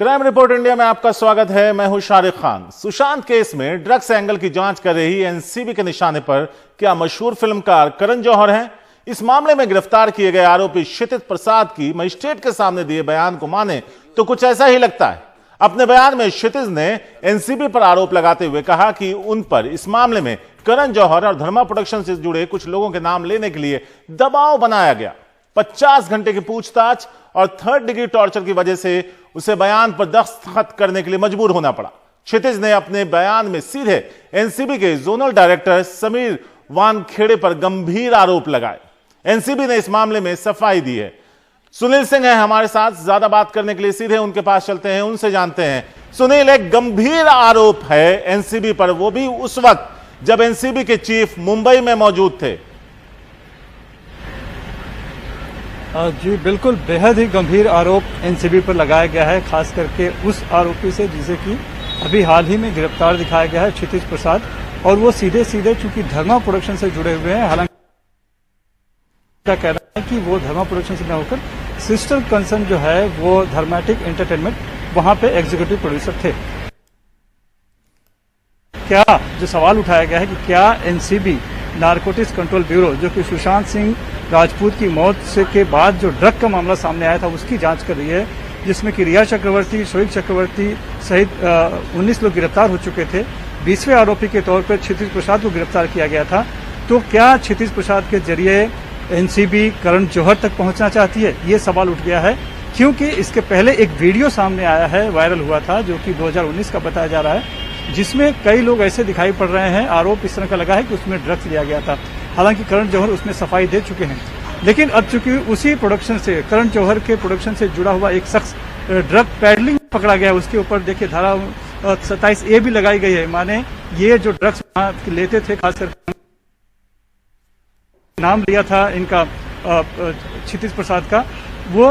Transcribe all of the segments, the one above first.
Crime report India में आपका स्वागत है। मैं हूं शारिक खान। सुशांत केस में ड्रग्स एंगल की जांच कर रही एनसीबी के निशाने पर क्या मशहूर फिल्मकार करण जौहर हैं? इस मामले में गिरफ्तार किए गए आरोपी क्षितिज प्रसाद की मजिस्ट्रेट के सामने दिए बयान को माने तो कुछ ऐसा ही लगता है। अपने बयान में क्षितिज ने एनसीबी पर आरोप लगाते हुए कहा कि उन पर इस मामले में करण जौहर और धर्मा प्रोडक्शन से जुड़े कुछ लोगों के नाम लेने के लिए दबाव बनाया गया। 50 घंटे की पूछताछ और 3rd डिग्री टॉर्चर की वजह से उसे बयान पर दस्तखत करने के लिए मजबूर होना पड़ा। क्षितिज ने अपने बयान में सीधे एनसीबी के जोनल डायरेक्टर समीर वानखेड़े पर गंभीर आरोप लगाए। एनसीबी ने इस मामले में सफाई दी है। सुनील सिंह है हमारे साथ, ज्यादा बात करने के लिए सीधे उनके पास चलते हैं, उनसे जानते हैं। सुनील, एक गंभीर आरोप है एनसीबी पर, वो भी उस वक्त जब एनसीबी के चीफ मुंबई में मौजूद थे। जी बिल्कुल, बेहद ही गंभीर आरोप एनसीबी पर लगाया गया है, खास करके उस आरोपी से जिसे कि अभी हाल ही में गिरफ्तार दिखाया गया है, क्षितिज प्रसाद। और वो सीधे सीधे चूंकि धर्मा प्रोडक्शन से जुड़े हुए हैं, हालांकि क्या कहना है कि वो धर्मा प्रोडक्शन से न होकर सिस्टर कंसर्न जो है वो धर्मेटिक एंटरटेनमेंट, वहां पे एग्जीक्यूटिव प्रोड्यूसर थे। क्या जो सवाल उठाया गया है कि क्या एनसीबी नारकोटिक्स कंट्रोल ब्यूरो, जो कि सुशांत सिंह राजपूत की मौत से के बाद जो ड्रग का मामला सामने आया था उसकी जांच कर रही है, जिसमें कि रिया चक्रवर्ती, शोएब चक्रवर्ती सहित 19 लोग गिरफ्तार हो चुके थे। 20वें आरोपी के तौर पर क्षितिज प्रसाद को गिरफ्तार किया गया था। तो क्या क्षितिज प्रसाद के जरिए एनसीबी करण जौहर तक पहुंचना चाहती है, ये सवाल उठ गया है। क्योंकि इसके पहले एक वीडियो सामने आया है, वायरल हुआ था, जो कि 2019 का बताया जा रहा है, जिसमें कई लोग ऐसे दिखाई पड़ रहे हैं। आरोप इस तरह का लगा है कि उसमें ड्रग्स लिया गया था। हालांकि करण जौहर उसमें सफाई दे चुके हैं, लेकिन अब चूंकि उसी प्रोडक्शन से, करण जौहर के प्रोडक्शन से जुड़ा हुआ एक शख्स ड्रग पैडलिंग पकड़ा गया है, उसके ऊपर देखिए धारा 27A भी लगाई गई है। माने ये जो ड्रग्स लेते थे, खासकर नाम लिया था इनका क्षितिज प्रसाद का, वो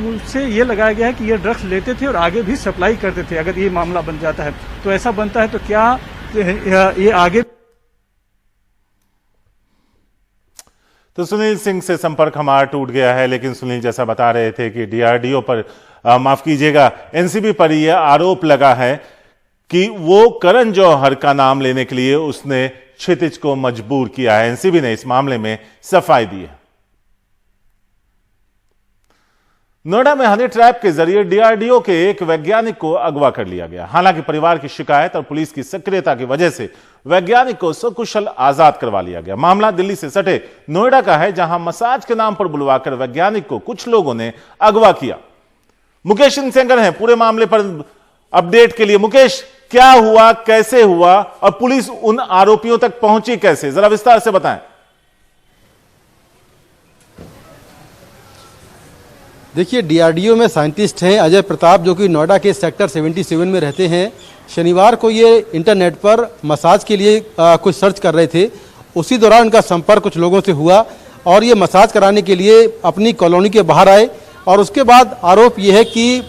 उससे ये लगाया गया है कि ये ड्रग्स लेते थे और आगे भी सप्लाई करते थे। अगर ये मामला बन जाता है तो ऐसा बनता है, तो क्या ये आगे। तो सुनील सिंह से संपर्क हमारा टूट गया है, लेकिन सुनील जैसा बता रहे थे कि डीआरडीओ पर, माफ कीजिएगा, एनसीबी पर यह आरोप लगा है कि वो करण जौहर का नाम लेने के लिए उसने क्षितिज को मजबूर किया है। एनसीबी ने इस मामले में सफाई दी है। नोएडा में हनी ट्रैप के जरिए डीआरडीओ के एक वैज्ञानिक को अगवा कर लिया गया। हालांकि परिवार की शिकायत और पुलिस की सक्रियता की वजह से वैज्ञानिक को सकुशल आजाद करवा लिया गया। मामला दिल्ली से सटे नोएडा का है, जहां मसाज के नाम पर बुलवाकर वैज्ञानिक को कुछ लोगों ने अगवा किया। मुकेश सिंगर हैं पूरे मामले पर अपडेट के लिए। मुकेश, क्या हुआ, कैसे हुआ और पुलिस उन आरोपियों तक पहुंची कैसे, जरा विस्तार से बताएं। देखिए, डीआरडीओ में साइंटिस्ट हैं अजय प्रताप, जो कि नोएडा के सेक्टर 77 में रहते हैं। शनिवार को ये इंटरनेट पर मसाज के लिए कुछ सर्च कर रहे थे। उसी दौरान उनका संपर्क कुछ लोगों से हुआ और ये मसाज कराने के लिए अपनी कॉलोनी के बाहर आए। और उसके बाद आरोप ये है कि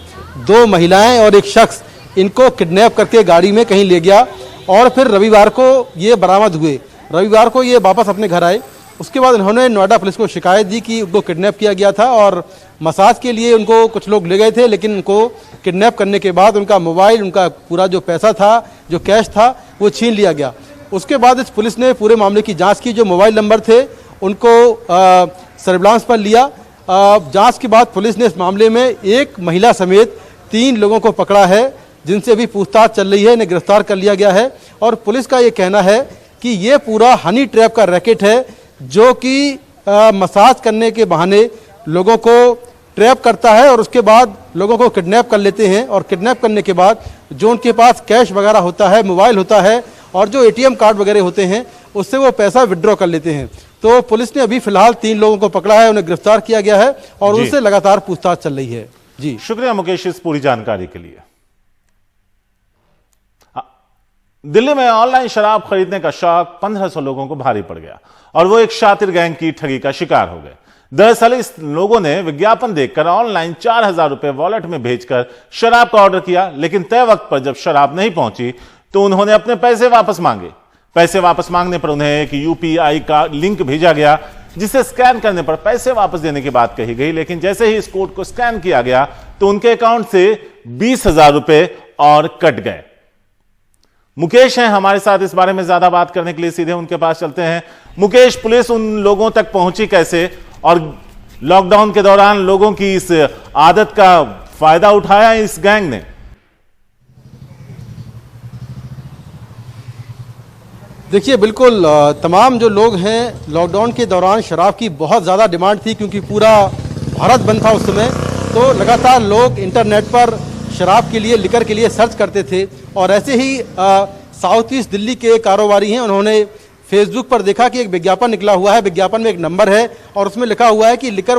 2 महिलाएं और एक शख्स इनको किडनैप करके गाड़ी में कहीं ले गया और फिर रविवार को ये बरामद हुए। रविवार को ये वापस अपने घर आए। उसके बाद उन्होंने नोएडा पुलिस को शिकायत दी कि उनको किडनैप किया गया था और मसाज के लिए उनको कुछ लोग ले गए थे, लेकिन उनको किडनैप करने के बाद उनका मोबाइल, उनका पूरा जो पैसा था, जो कैश था, वो छीन लिया गया। उसके बाद इस पुलिस ने पूरे मामले की जांच की। जो मोबाइल नंबर थे उनको सर्विलांस पर लिया। जांच के बाद पुलिस ने इस मामले में एक महिला समेत 3 लोगों को पकड़ा है, जिनसे अभी पूछताछ चल रही है। इन्हें गिरफ्तार कर लिया गया है और पुलिस का ये कहना है कि ये पूरा हनी ट्रैप का रैकेट है, जो कि मसाज करने के बहाने लोगों को ट्रैप करता है और उसके बाद लोगों को किडनैप कर लेते हैं। और किडनैप करने के बाद जो उनके पास कैश वगैरह होता है, मोबाइल होता है और जो एटीएम कार्ड वगैरह होते हैं, उससे वो पैसा विड्रॉ कर लेते हैं। तो पुलिस ने अभी फिलहाल 3 लोगों को पकड़ा है, उन्हें गिरफ्तार किया गया है और उनसे लगातार पूछताछ चल रही है। जी शुक्रिया मुकेश इस पूरी जानकारी के लिए। दिल्ली में ऑनलाइन शराब खरीदने का शौक 1500 लोगों को भारी पड़ गया और वो एक शातिर गैंग की ठगी का शिकार हो गए। दरअसल इस लोगों ने विज्ञापन देखकर ऑनलाइन 4000 रुपए वॉलेट में भेजकर शराब का ऑर्डर किया, लेकिन तय वक्त पर जब शराब नहीं पहुंची तो उन्होंने अपने पैसे वापस मांगे। पैसे वापस मांगने पर उन्हें एक यूपीआई का लिंक भेजा गया, जिसे स्कैन करने पर पैसे वापस देने की बात कही गई। लेकिन जैसे ही इस कोड को स्कैन किया गया तो उनके अकाउंट से 20,000 रुपए और कट गए। मुकेश हैं हमारे साथ इस बारे में ज्यादा बात करने के लिए, सीधे उनके पास चलते हैं। मुकेश, पुलिस उन लोगों तक पहुंची कैसे और लॉकडाउन के दौरान लोगों की इस आदत का फायदा उठाया इस गैंग ने? देखिए, बिल्कुल तमाम जो लोग हैं, लॉकडाउन के दौरान शराब की बहुत ज़्यादा डिमांड थी क्योंकि पूरा भारत बंद था उस समय। तो लगातार लोग इंटरनेट पर शराब के लिए, लिकर के लिए सर्च करते थे और ऐसे ही साउथ ईस्ट दिल्ली के कारोबारी हैं, उन्होंने फेसबुक पर देखा कि एक विज्ञापन निकला हुआ है। विज्ञापन में एक नंबर है और उसमें लिखा हुआ है कि लिकर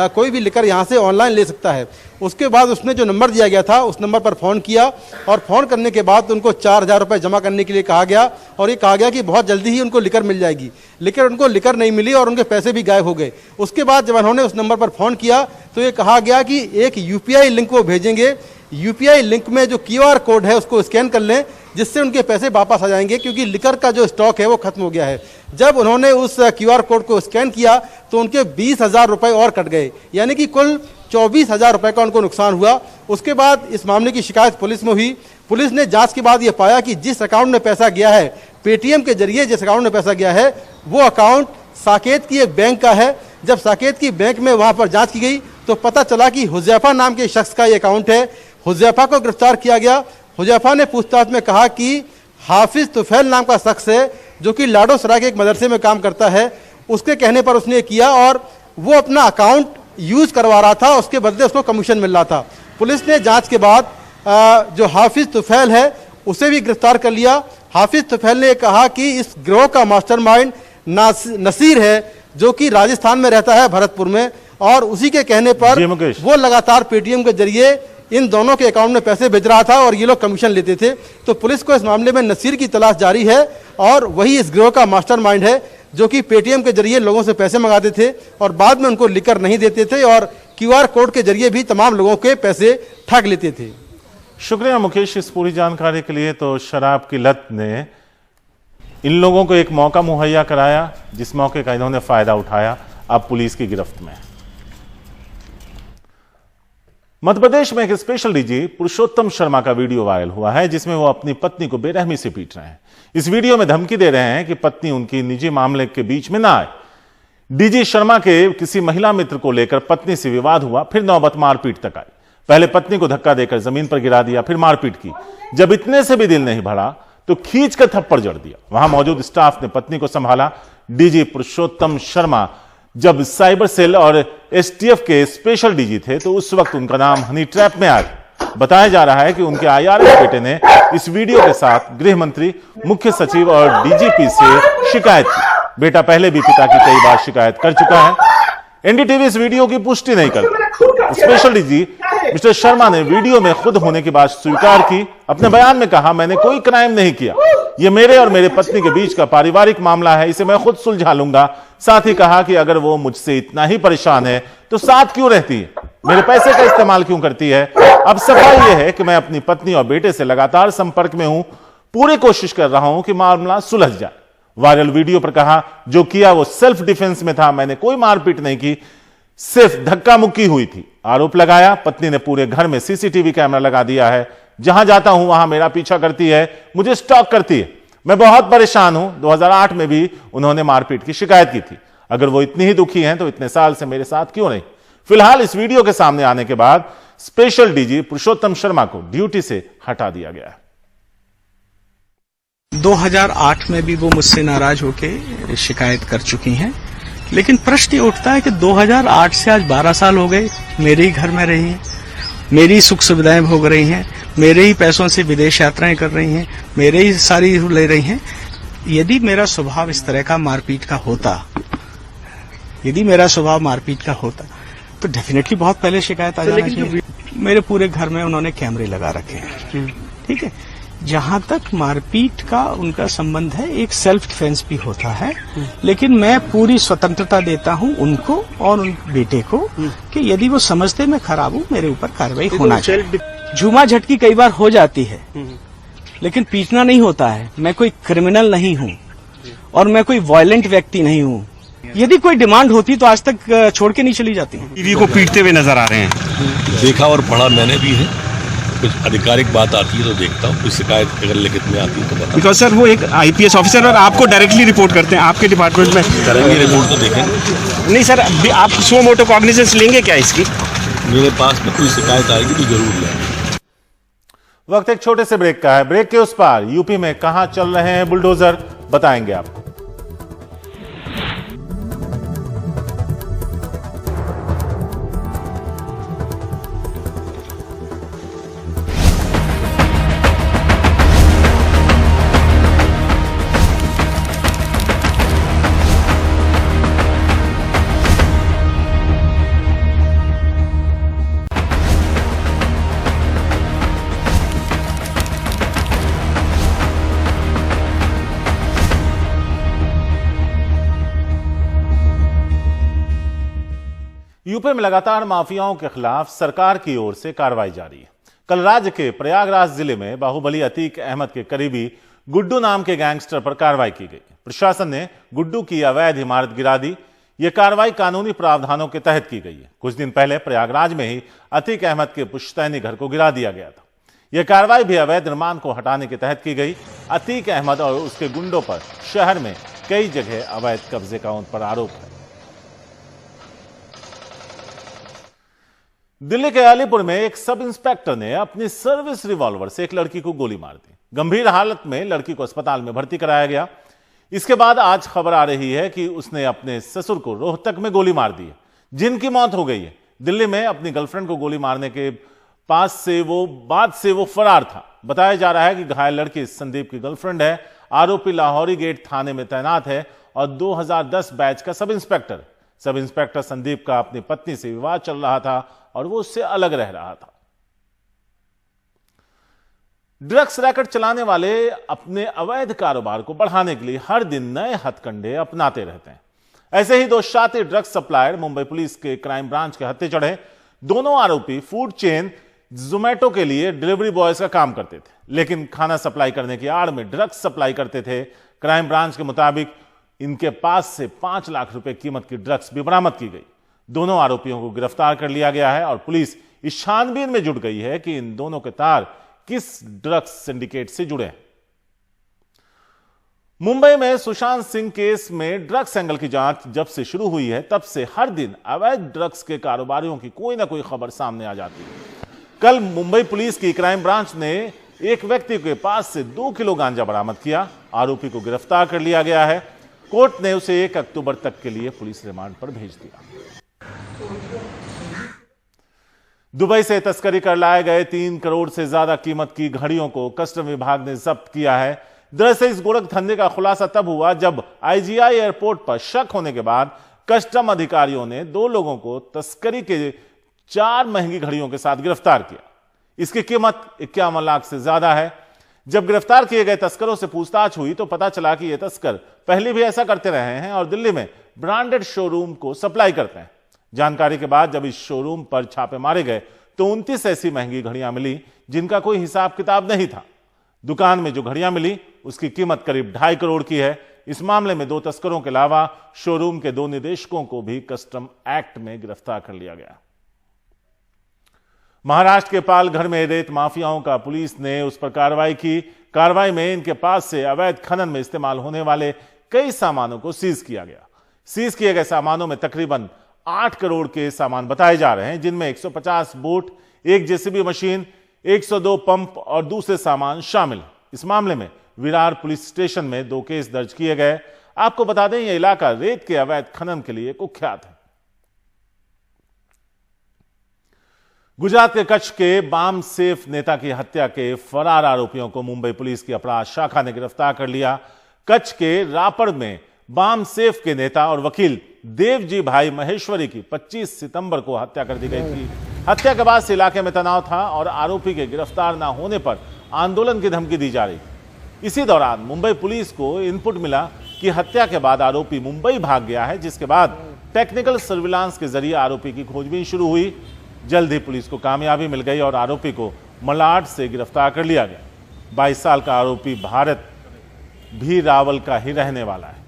कोई भी लिकर यहाँ से ऑनलाइन ले सकता है। उसके बाद उसने जो नंबर दिया गया था उस नंबर पर फ़ोन किया और फ़ोन करने के बाद उनको 4,000 रुपये जमा करने के लिए कहा गया और ये कहा गया कि बहुत जल्दी ही उनको लिकर मिल जाएगी। लेकिन उनको लिकर नहीं मिली और उनके पैसे भी गायब हो गए। उसके बाद जब उन्होंने उस नंबर पर फ़ोन किया तो ये कहा गया कि एक UPI लिंक वो भेजेंगे, UPI लिंक में जो QR कोड है उसको स्कैन कर लें जिससे उनके पैसे वापस आ जाएंगे, क्योंकि लिकर का जो स्टॉक है वो खत्म हो गया है। जब उन्होंने उस QR कोड को स्कैन किया तो उनके 20,000 रुपये और कट गए, यानी कि कुल 24,000 रुपये का उनको नुकसान हुआ। उसके बाद इस मामले की शिकायत पुलिस में हुई। पुलिस ने जांच के बाद ये पाया कि जिस अकाउंट में पैसा गया है, पेटीएम के जरिए जिस अकाउंट में पैसा गया है, वो अकाउंट साकेत की एक बैंक का है। जब साकेत की बैंक में वहाँ पर जाँच की गई तो पता चला कि हुजैफा नाम के शख्स का ये अकाउंट है। हुजैफा को गिरफ्तार किया गया। हुजैफा ने पूछताछ में कहा कि हाफिज तुफैल नाम का शख्स है जो कि लाडोसराय के एक मदरसे में काम करता है, उसके कहने पर उसने किया और वो अपना अकाउंट यूज करवा रहा था, उसके बदले उसको कमीशन मिल रहा था। पुलिस ने जांच के बाद जो हाफिज तुफैल है उसे भी गिरफ्तार कर लिया। हाफिज तुफैल ने कहा कि इस गिरोह का मास्टरमाइंड नसीर है जो कि राजस्थान में रहता है, भरतपुर में, और उसी के कहने पर वो लगातार पेटीएम के जरिए इन दोनों के अकाउंट में पैसे भेज रहा था और ये लोग कमीशन लेते थे। तो पुलिस को इस मामले में नसीर की तलाश जारी है और वही इस गिरोह का मास्टरमाइंड है जो कि पेटीएम के जरिए लोगों से पैसे मंगाते थे और बाद में उनको लिकर नहीं देते थे और QR कोड के जरिए भी तमाम लोगों के पैसे ठग लेते थे। शुक्रिया मुकेश इस पूरी जानकारी के लिए। तो शराब की लत ने इन लोगों को एक मौका मुहैया कराया, जिस मौके का इन्होंने फायदा उठाया, अब पुलिस की गिरफ्त में। मध्य प्रदेश में एक स्पेशल डीजी पुरुषोत्तम शर्मा का वीडियो वायरल हुआ है जिसमें वो अपनी पत्नी को बेरहमी से पीट रहे हैं। इस वीडियो में धमकी दे रहे हैं कि पत्नी उनकी निजी मामले के बीच में ना आए। डीजी शर्मा के किसी महिला मित्र को लेकर पत्नी से विवाद हुआ, फिर नौबत मारपीट तक आई। पहले पत्नी को धक्का देकर जमीन पर गिरा दिया, फिर मारपीट की। जब इतने से भी दिल नहीं भरा तो खींच कर थप्पड़ जड़ दिया। वहां मौजूद स्टाफ ने पत्नी को संभाला। डीजी पुरुषोत्तम शर्मा जब साइबर सेल और STF के स्पेशल डीजी थे तो उस वक्त उनका नाम हनी ट्रैप में आ गया। बताया जा रहा है कि उनके IRS बेटे ने इस वीडियो के साथ गृह मंत्री, मुख्य सचिव और DGP से शिकायत की। बेटा पहले भी पिता की कई बार शिकायत कर चुका है। NDTV इस वीडियो की पुष्टि नहीं करता। स्पेशल डीजी मिस्टर शर्मा ने वीडियो में खुद होने की बात स्वीकार की। अपने बयान में कहा, मैंने कोई क्राइम नहीं किया, यह मेरे और मेरे पत्नी के बीच का पारिवारिक मामला है, इसे मैं खुद सुलझा लूंगा। साथ ही कहा कि अगर वो मुझसे इतना ही परेशान है तो साथ क्यों रहती है, मेरे पैसे का इस्तेमाल क्यों करती है। अब सफाई यह है कि मैं अपनी पत्नी और बेटे से लगातार संपर्क में हूं, पूरी कोशिश कर रहा हूं कि मामला सुलझ जाए। वायरल वीडियो पर कहा, जो किया वो सेल्फ डिफेंस में था, मैंने कोई मारपीट नहीं की, सिर्फ धक्का मुक्की हुई थी। आरोप लगाया पत्नी ने पूरे घर में CCTV कैमरा लगा दिया है, जहां जाता हूं वहां मेरा पीछा करती है, मुझे स्टॉक करती है, मैं बहुत परेशान हूं। 2008 में भी उन्होंने मारपीट की शिकायत की थी। अगर वो इतनी ही दुखी हैं तो इतने साल से मेरे साथ क्यों नहीं। फिलहाल इस वीडियो के सामने आने के बाद स्पेशल डीजी पुरुषोत्तम शर्मा को ड्यूटी से हटा दिया गया है। 2008 में भी वो मुझसे नाराज होकर शिकायत कर चुकी हैं, लेकिन प्रश्न ये उठता है कि 2008 से आज 12 साल हो गए, मेरे ही घर में रही हैं, मेरी सुख सुविधाएं भोग रही हैं, मेरे ही पैसों से विदेश यात्राएं कर रही हैं, मेरे ही सारी ले रही हैं। यदि मेरा स्वभाव इस तरह का मारपीट का होता, तो डेफिनेटली बहुत पहले शिकायत आ जाना चाहिए। मेरे पूरे घर में उन्होंने कैमरे लगा रखे हैं, ठीक है। जहां तक मारपीट का उनका संबंध है, एक सेल्फ डिफेंस भी होता है, लेकिन मैं पूरी स्वतंत्रता देता हूं उनको और उन बेटे को कि यदि वो समझते मैं खराब हूं, मेरे ऊपर कार्रवाई होना चाहिए। झूमा झटकी कई बार हो जाती है, लेकिन पीटना नहीं होता है। मैं कोई क्रिमिनल नहीं हूं और मैं कोई वायलेंट व्यक्ति नहीं हूं यदि कोई डिमांड होती तो आज तक छोड़ के नहीं चली जाती। टीवी को पीटते हुए नजर आ रहे हैं। देखा और पढ़ा मैंने भी है, कुछ आधिकारिक बात आती है तो देखता हूँ, कुछ शिकायत अगर लिखित में आती है तो बता। बिकॉज सर वो एक आईपीएस ऑफिसर और आपको डायरेक्टली रिपोर्ट करते हैं, आपके डिपार्टमेंट में करेंगे रिपोर्ट तो देखेंगे। नहीं सर, आप सो मोटो कॉग्निजेंस लेंगे क्या इसकी? मेरे पास में कोई शिकायत आएगी तो जरूर लेंगे। वक्त एक छोटे से ब्रेक का है। ब्रेक के उस पार यूपी में कहां चल रहे हैं बुलडोजर, बताएंगे आपको। यूपी में लगातार माफियाओं के खिलाफ सरकार की ओर से कार्रवाई जारी है। कल राज्य के प्रयागराज जिले में बाहुबली अतीक अहमद के करीबी गुड्डू नाम के गैंगस्टर पर कार्रवाई की गई। प्रशासन ने गुड्डू की अवैध इमारत गिरा दी। यह कार्रवाई कानूनी प्रावधानों के तहत की गई है। कुछ दिन पहले प्रयागराज में ही अतीक अहमद के पुश्तैनी घर को गिरा दिया गया था। यह कार्रवाई भी अवैध निर्माण को हटाने के तहत की गई। अतीक अहमद और उसके गुंडों पर शहर में कई जगह अवैध कब्जे का उन पर आरोप है। दिल्ली के अलीपुर में एक सब इंस्पेक्टर ने अपनी सर्विस रिवॉल्वर से एक लड़की को गोली मार दी। गंभीर हालत में लड़की को अस्पताल में भर्ती कराया गया। इसके बाद आज खबर आ रही है कि उसने अपने ससुर को रोहतक में गोली मार दी है, जिनकी मौत हो गई है। दिल्ली में अपनी गर्लफ्रेंड को गोली मारने के बाद से वो फरार था। बताया जा रहा है कि घायल लड़की संदीप की गर्लफ्रेंड है। आरोपी लाहौरी गेट थाने में तैनात है और 2010 बैच का sub inspector. Sub inspector Sandeep का अपनी पत्नी से विवाद चल रहा था और वो उससे अलग रह रहा था। ड्रग्स रैकेट चलाने वाले अपने अवैध कारोबार को बढ़ाने के लिए हर दिन नए हथकंडे अपनाते रहते हैं। ऐसे ही दो शातिर ड्रग्स सप्लायर मुंबई पुलिस के क्राइम ब्रांच के हत्थे चढ़े। दोनों आरोपी फूड चेन जोमैटो के लिए डिलीवरी बॉयज का काम करते थे, लेकिन खाना सप्लाई करने की आड़ में ड्रग्स सप्लाई करते थे। क्राइम ब्रांच के मुताबिक इनके पास से 5 लाख रुपए कीमत की ड्रग्स भी बरामद की गई। दोनों आरोपियों को गिरफ्तार कर लिया गया है और पुलिस इस छानबीन में जुट गई है कि इन दोनों के तार किस ड्रग्स सिंडिकेट से जुड़े हैं। मुंबई में सुशांत सिंह केस में ड्रग्स एंगल की जांच जब से शुरू हुई है, तब से हर दिन अवैध ड्रग्स के कारोबारियों की कोई ना कोई खबर सामने आ जाती है। कल मुंबई पुलिस की क्राइम ब्रांच ने एक व्यक्ति के पास से 2 किलो गांजा बरामद किया। आरोपी को गिरफ्तार कर लिया गया है। कोर्ट ने उसे 1 अक्टूबर तक के लिए पुलिस रिमांड पर भेज दिया। दुबई से तस्करी कर लाए गए 3 करोड़ से ज्यादा कीमत की घड़ियों को कस्टम विभाग ने जब्त किया है। दरअसल इस गोरख धंधे का खुलासा तब हुआ जब आईजीआई एयरपोर्ट पर शक होने के बाद कस्टम अधिकारियों ने 2 लोगों को तस्करी के 4 महंगी घड़ियों के साथ गिरफ्तार किया। इसकी कीमत 51 लाख से ज्यादा है। जब गिरफ्तार किए गए तस्करों से पूछताछ हुई तो पता चला कि ये तस्कर पहले भी ऐसा करते रहे हैं और दिल्ली में ब्रांडेड शोरूम को सप्लाई करते हैं। जानकारी के बाद जब इस शोरूम पर छापे मारे गए तो 29 ऐसी महंगी घड़ियां मिली जिनका कोई हिसाब किताब नहीं था। दुकान में जो घड़ियां मिली उसकी कीमत करीब 2.5 करोड़ की है। इस मामले में 2 तस्करों के अलावा शोरूम के 2 निदेशकों को भी कस्टम एक्ट में गिरफ्तार कर लिया गया। महाराष्ट्र के पालघर में रेत माफियाओं का पुलिस ने उस पर कार्रवाई की। कार्रवाई में इनके पास से अवैध खनन में इस्तेमाल होने वाले कई सामानों को सीज किया गया। सीज किए गए सामानों में तकरीबन 8 करोड़ के सामान बताए जा रहे हैं, जिनमें 150 बोट, 1 जेसीबी मशीन, 102 पंप और दूसरे सामान शामिल। इस मामले में विरार पुलिस स्टेशन में 2 केस दर्ज किए गए। आपको बता दें यह इलाका रेत के अवैध खनन के लिए कुख्यात है। गुजरात के कच्छ के बाम सेफ नेता की हत्या के फरार आरोपियों को मुंबई पुलिस की अपराध शाखा ने गिरफ्तार कर लिया। कच्छ के रापड़ में बाम सेफ के नेता और वकील देवजी भाई महेश्वरी की 25 सितंबर को हत्या कर दी गई थी। हत्या के बाद से इलाके में तनाव था और आरोपी के गिरफ्तार न होने पर आंदोलन की धमकी दी जा रही थी। इसी दौरान मुंबई पुलिस को इनपुट मिला कि हत्या के बाद आरोपी मुंबई भाग गया है, जिसके बाद टेक्निकल सर्विलांस के जरिए आरोपी की खोजबीन शुरू हुई। जल्द ही पुलिस को कामयाबी मिल गई और आरोपी को मलाड से गिरफ्तार कर लिया गया। 22 साल का आरोपी भारत भी रावल का ही रहने वाला है।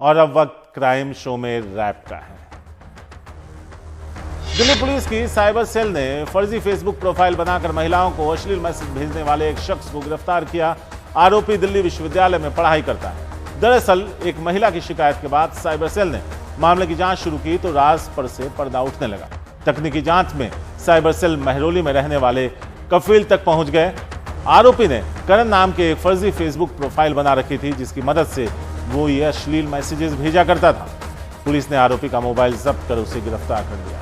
और अब वक्त क्राइम शो में रैप का है। दिल्ली पुलिस की साइबर सेल ने फर्जी फेसबुक प्रोफाइल बनाकर महिलाओं को अश्लील मैसेज भेजने वाले एक शख्स को गिरफ्तार किया। आरोपी दिल्ली विश्वविद्यालय में पढ़ाई करता है। दरअसल एक महिला की शिकायत के बाद साइबर सेल ने मामले की जांच शुरू की तो राज पर से पर्दा उठने लगा। तकनीकी जांच में साइबर सेल महरौली में रहने वाले कफील तक पहुंच गए। आरोपी ने करण नाम के एक फर्जी फेसबुक प्रोफाइल बना रखी थी, जिसकी मदद से वो ये अश्लील मैसेजेस भेजा करता था। पुलिस ने आरोपी का मोबाइल जब्त कर उसे गिरफ्तार कर लिया।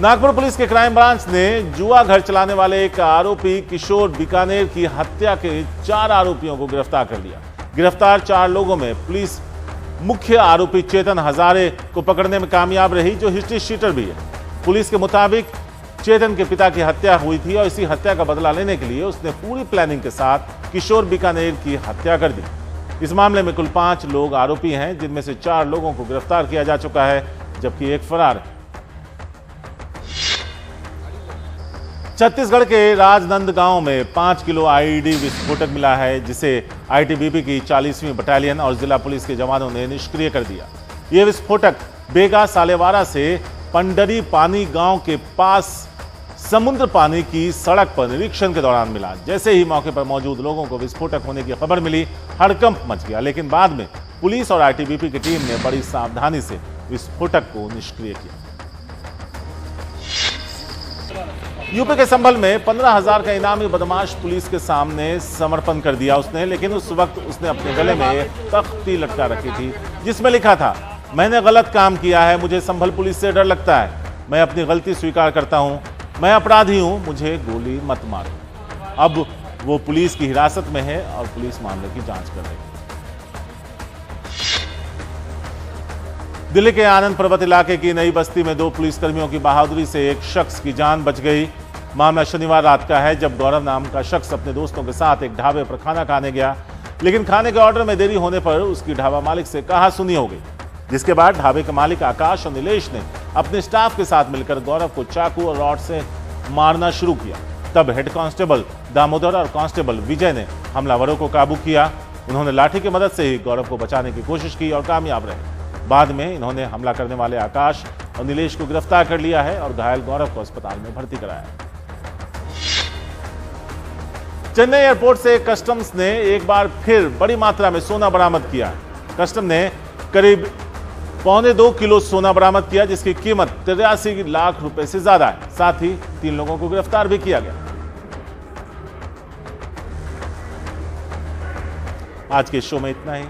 नागपुर पुलिस के क्राइम ब्रांच ने जुआ घर चलाने वाले एक आरोपी किशोर बीकानेर की हत्या के 4 आरोपियों को गिरफ्तार कर लिया। गिरफ्तार 4 लोगों में पुलिस मुख्य आरोपी चेतन हजारे को पकड़ने में कामयाब रही, जो हिस्ट्री शीटर भी है। पुलिस के मुताबिक चेतन के पिता की हत्या हुई थी और इसी हत्या का बदला लेने के लिए उसने पूरी प्लानिंग के साथ किशोर बीकानेर की हत्या कर दी। इस मामले में कुल 5 लोग आरोपी हैं, जिनमें से 4 लोगों को गिरफ्तार किया जा चुका है, जबकि एक फरार है। छत्तीसगढ़ के राजनंद गांव में 5 किलो आईईडी विस्फोटक मिला है, जिसे आईटीबीपी की 40वीं बटालियन और जिला पुलिस के जवानों ने निष्क्रिय कर दिया। यह विस्फोटक बेगा सालेवारा से पंडरी पानी गांव के पास समुद्र पानी की सड़क पर निरीक्षण के दौरान मिला। जैसे ही मौके पर मौजूद लोगों को विस्फोटक होने की खबर मिली, हड़कंप मच गया, लेकिन बाद में पुलिस और आईटीबीपी की टीम ने बड़ी सावधानी से विस्फोटक को निष्क्रिय किया। यूपी के संभल में 15,000 का इनामी बदमाश पुलिस के सामने समर्पण कर दिया उसने, लेकिन उस वक्त उसने अपने गले में एक तख्ती लटका रखी थी, जिसमें लिखा था, मैंने गलत काम किया है, मुझे संभल पुलिस से डर लगता है, मैं अपनी गलती स्वीकार करता हूं, मैं अपराधी हूं, मुझे गोली मत मारो। अब वो पुलिस की हिरासत में है और पुलिस मामले की जांच कर रही है। दिल्ली के आनंद पर्वत इलाके की नई बस्ती में 2 पुलिसकर्मियों की बहादुरी से एक शख्स की जान बच गई। मामला शनिवार रात का है, जब गौरव नाम का शख्स अपने दोस्तों के साथ एक ढाबे पर खाना खाने गया, लेकिन खाने के ऑर्डर में देरी होने पर उसकी ढाबा मालिक से कहासुनी हो गई, जिसके बाद ढाबे के मालिक आकाश और नीलेश ने अपने स्टाफ के साथ मिलकर गौरव को चाकू और रॉड से मारना शुरू किया। तब हेड कांस्टेबल दामोदर और कांस्टेबल विजय ने हमलावरों को काबू किया। उन्होंने लाठी की मदद से ही गौरव को बचाने की कोशिश की और कामयाब रहे। बाद में इन्होंने हमला करने वाले आकाश और नीलेश को गिरफ्तार कर लिया है और घायल गौरव को अस्पताल में भर्ती कराया है। चेन्नई एयरपोर्ट से कस्टम्स ने एक बार फिर बड़ी मात्रा में सोना बरामद किया। कस्टम ने करीब 1.25 किलो सोना बरामद किया, जिसकी कीमत 83 लाख रुपए से ज्यादा है। साथ ही 3 लोगों को गिरफ्तार भी किया गया। आज के शो में इतना ही।